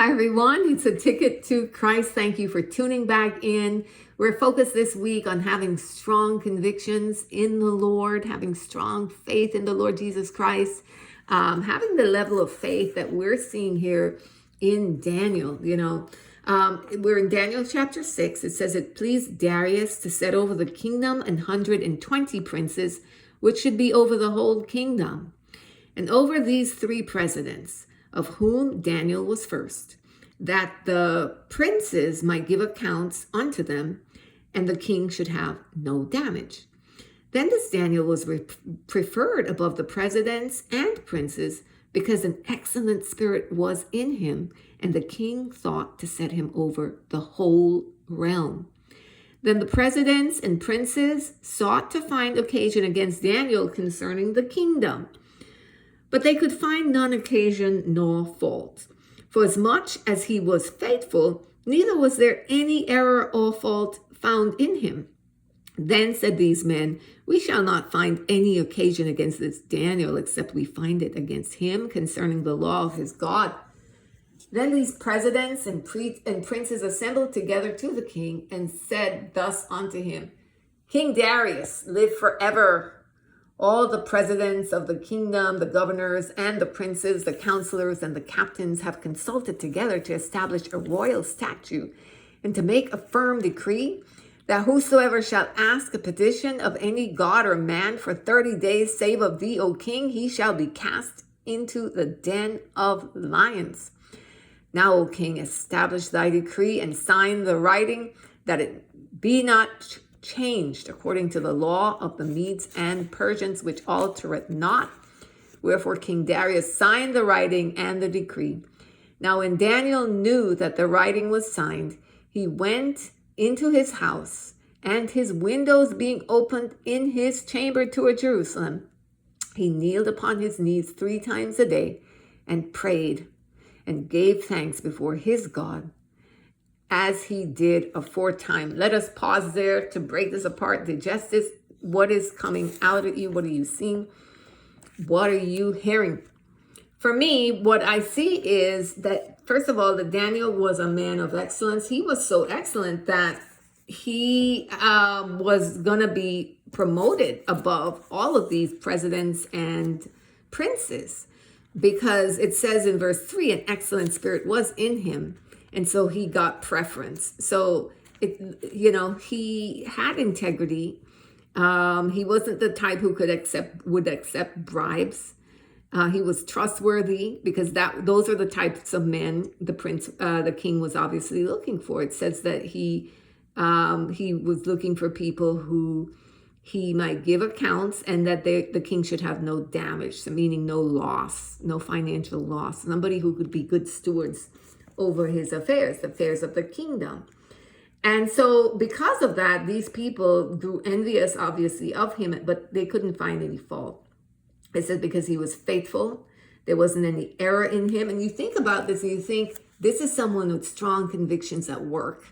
Hi, everyone. It's a ticket to Christ. Thank you for tuning back in. We're focused this week on having strong convictions in the Lord, having strong faith in the Lord Jesus Christ, having the level of faith that we're seeing here in Daniel. We're in Daniel chapter 6. It says, "It pleased Darius to set over the kingdom 120 princes, which should be over the whole kingdom. And over these 3 presidents, of whom Daniel was first, that the princes might give accounts unto them, and the king should have no damage. Then this Daniel was preferred above the presidents and princes, because an excellent spirit was in him, and the king thought to set him over the whole realm. Then the presidents and princes sought to find occasion against Daniel concerning the kingdom. But they could find none occasion nor fault. For as much as he was faithful, neither was there any error or fault found in him. Then said these men, We shall not find any occasion against this Daniel, except we find it against him concerning the law of his God. Then these presidents and princes assembled together to the king, and said thus unto him, King Darius, live forever. All the presidents of the kingdom, the governors and the princes, the counselors and the captains have consulted together to establish a royal statute and to make a firm decree that whosoever shall ask a petition of any god or man for 30 days, save of thee, O king, he shall be cast into the den of lions. Now, O king, establish thy decree and sign the writing, that it be not changed according to the law of the Medes and Persians, which altereth not. Wherefore King Darius signed the writing and the decree. Now when Daniel knew that the writing was signed, he went into his house, and his windows being opened in his chamber toward Jerusalem, he kneeled upon his knees 3 times a day, and prayed, and gave thanks before his God, as he did aforetime." Let us pause there to break this apart, digest this. What is coming out at you? What are you seeing? What are you hearing? For me, what I see is that, first of all, that Daniel was a man of excellence. He was so excellent that he was going to be promoted above all of these presidents and princes, because it says in verse 3, an excellent spirit was in him. And so he got preference. So, he had integrity. He wasn't the type who would accept bribes. He was trustworthy, because those are the types of men the king was obviously looking for. It says that he was looking for people who he might give accounts, and that the king should have no damage, so meaning no loss, no financial loss. Somebody who could be good stewards over his affairs, the affairs of the kingdom. And so because of that, these people grew envious, obviously, of him, but they couldn't find any fault. It says because he was faithful, there wasn't any error in him. And you think about this and you think, this is someone with strong convictions at work.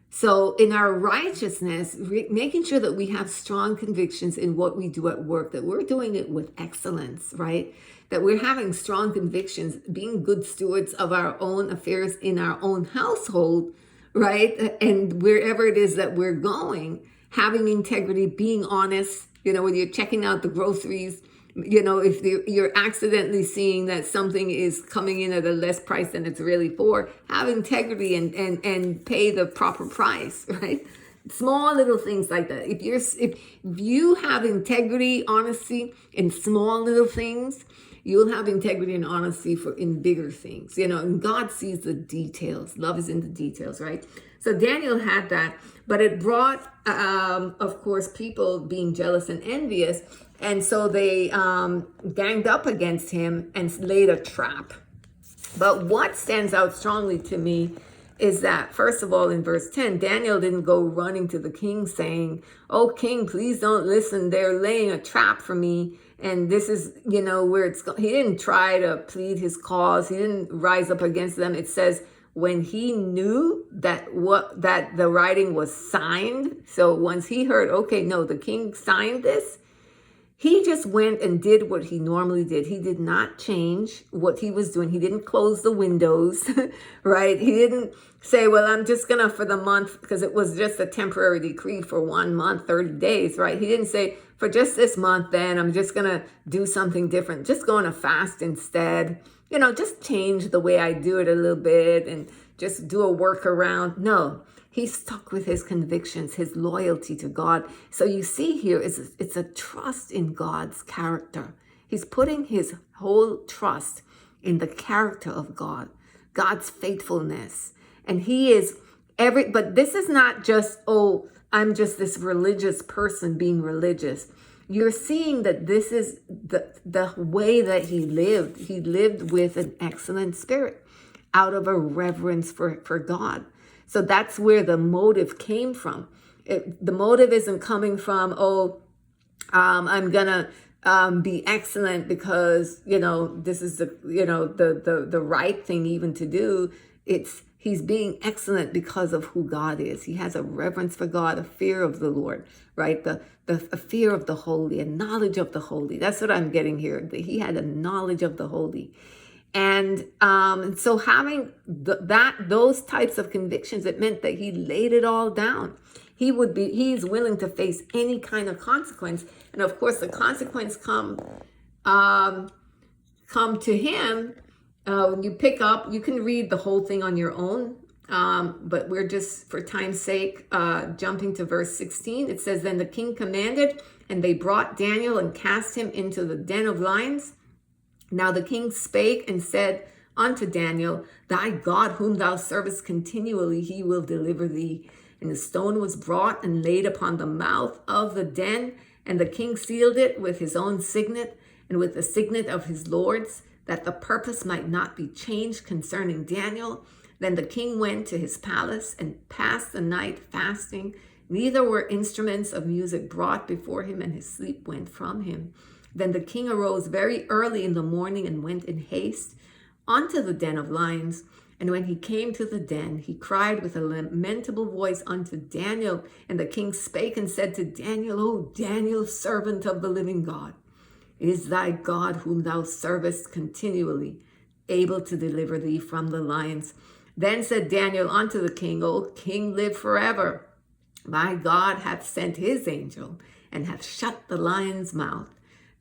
So in our righteousness, making sure that we have strong convictions in what we do at work, that we're doing it with excellence, right? That we're having strong convictions, being good stewards of our own affairs in our own household, right? And wherever it is that we're going, having integrity, being honest, when you're checking out the groceries, if you're accidentally seeing that something is coming in at a less price than it's really for, have integrity and pay the proper price, right? Small little things like that. If you have integrity, honesty in small little things, you'll have integrity and honesty in bigger things, and God sees the details. Love is in the details, right? So Daniel had that, but it brought, of course, people being jealous and envious. And so they ganged up against him and laid a trap. But what stands out strongly to me is that, first of all, in verse 10, Daniel didn't go running to the king saying, "Oh, king, please don't listen. They're laying a trap for me. And this is, where it's going." He didn't try to plead his cause. He didn't rise up against them. It says when he knew that the writing was signed. So once he heard, okay, no, the king signed this, He just went and did what he normally did. He did not change what he was doing. He didn't close the windows, right? He didn't say, well, I'm just going to, for the month, because it was just a temporary decree for 1 month, 30 days, right? He didn't say, for just this month, then I'm just going to do something different. Just going to fast instead. Just change the way I do it a little bit and just do a workaround. No. He stuck with his convictions, his loyalty to God. So you see here, it's a trust in God's character. He's putting his whole trust in the character of God, God's faithfulness. And he is but this is not just, oh, I'm just this religious person being religious. You're seeing that this is the way that he lived. He lived with an excellent spirit out of a reverence for God. So that's where the motive came from. The motive isn't coming from, I'm gonna be excellent because this is the right thing even to do. He's being excellent because of who God is. He has a reverence for God, a fear of the Lord, right? A fear of the holy, a knowledge of the holy. That's what I'm getting here. That he had a knowledge of the holy. And so having those types of convictions, it meant that he laid it all down. He's willing to face any kind of consequence. And of course, the consequence come to him. When you pick up, you can read the whole thing on your own. But we're just, for time's sake, jumping to verse 16. It says, then the king commanded, and they brought Daniel and cast him into the den of lions. Now the king spake and said unto Daniel, thy God whom thou servest continually, he will deliver thee. And the stone was brought and laid upon the mouth of the den, and the king sealed it with his own signet and with the signet of his lords, that the purpose might not be changed concerning Daniel. Then the king went to his palace and passed the night fasting. Neither were instruments of music brought before him, and his sleep went from him. Then the king arose very early in the morning and went in haste unto the den of lions. And when he came to the den, he cried with a lamentable voice unto Daniel. And the king spake and said to Daniel, O Daniel, servant of the living God, is thy God whom thou servest continually able to deliver thee from the lions? Then said Daniel unto the king, O king, live forever. My God hath sent his angel and hath shut the lion's mouth,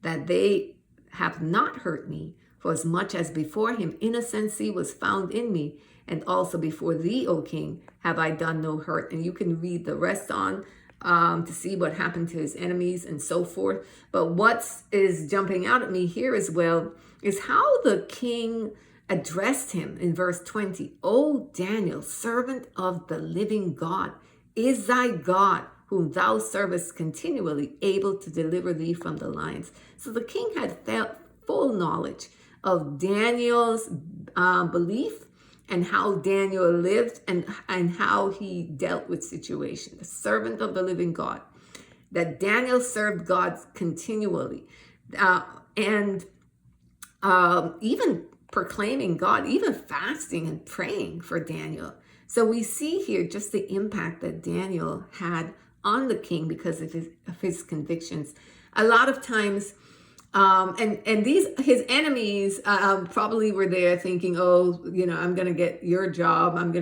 that they have not hurt me, for as much as before him innocency was found in me, and also before thee, O king, have I done no hurt. And you can read the rest on to see what happened to his enemies and so forth. But what is jumping out at me here as well is how the king addressed him in verse 20. O Daniel, servant of the living God, is thy God whom thou servest continually able to deliver thee from the lions? So the king had full knowledge of Daniel's belief and how Daniel lived and how he dealt with situations. The servant of the living God, that Daniel served God continually, and even proclaiming God, even fasting and praying for Daniel. So we see here just the impact that Daniel had on the king because of his convictions. A lot of times, and his enemies probably were there thinking, I'm going to get your job, and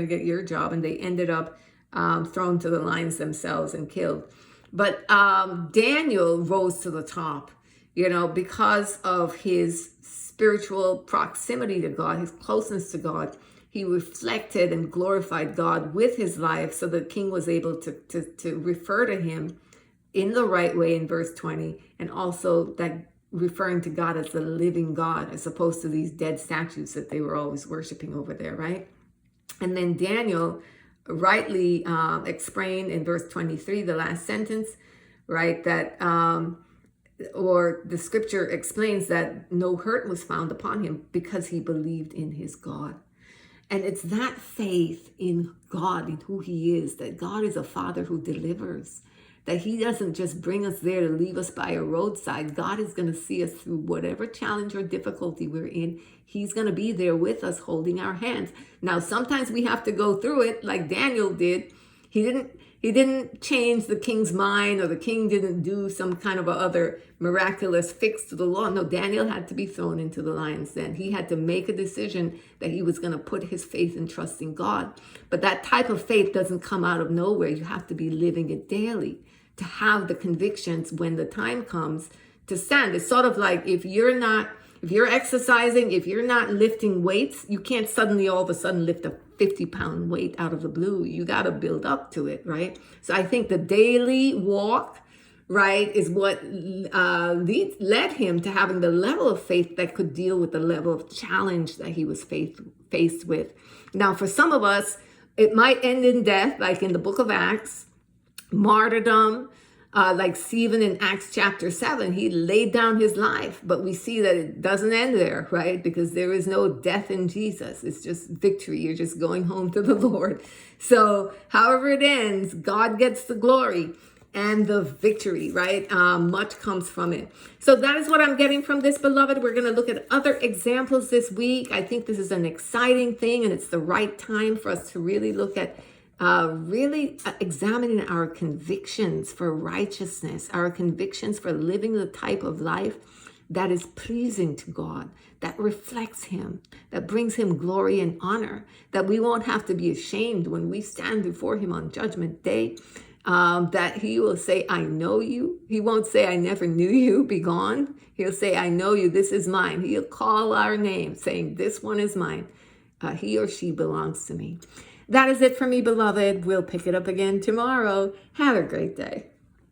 they ended up thrown to the lions themselves and killed. But Daniel rose to the top, because of his spiritual proximity to God, his closeness to God. He reflected and glorified God with his life, so the king was able to refer to him in the right way in verse 20, and also that referring to God as the living God, as opposed to these dead statues that they were always worshiping over there, right? And then Daniel rightly explained in verse 23, the last sentence, right, that or the scripture explains that no hurt was found upon him because he believed in his God. And it's that faith in God, in who he is, that God is a father who delivers, that he doesn't just bring us there to leave us by a roadside. God is going to see us through whatever challenge or difficulty we're in. He's going to be there with us, holding our hands. Now, sometimes we have to go through it like Daniel did. He didn't change the king's mind, or the king didn't do some kind of a other miraculous fix to the law. No, Daniel had to be thrown into the lion's den. He had to make a decision that he was going to put his faith and trust in God. But that type of faith doesn't come out of nowhere. You have to be living it daily to have the convictions when the time comes to stand. It's sort of like if you're exercising, if you're not lifting weights, you can't suddenly all of a sudden lift a 50-pound weight out of the blue. You got to build up to it, right? So I think the daily walk, right, is what led him to having the level of faith that could deal with the level of challenge that he was faced with. Now, for some of us, it might end in death, like in the book of Acts, martyrdom, like Stephen in Acts chapter 7, he laid down his life, but we see that it doesn't end there, right? Because there is no death in Jesus. It's just victory. You're just going home to the Lord. So however it ends, God gets the glory and the victory, right? Much comes from it. So that is what I'm getting from this, beloved. We're going to look at other examples this week. I think this is an exciting thing, and it's the right time for us to really look at examining our convictions for righteousness, our convictions for living the type of life that is pleasing to God, that reflects him, that brings him glory and honor, that we won't have to be ashamed when we stand before him on Judgment Day, that he will say, I know you. He won't say, I never knew you, be gone. He'll say, I know you, this is mine. He'll call our name saying, this one is mine. He or she belongs to me. That is it for me, beloved. We'll pick it up again tomorrow. Have a great day.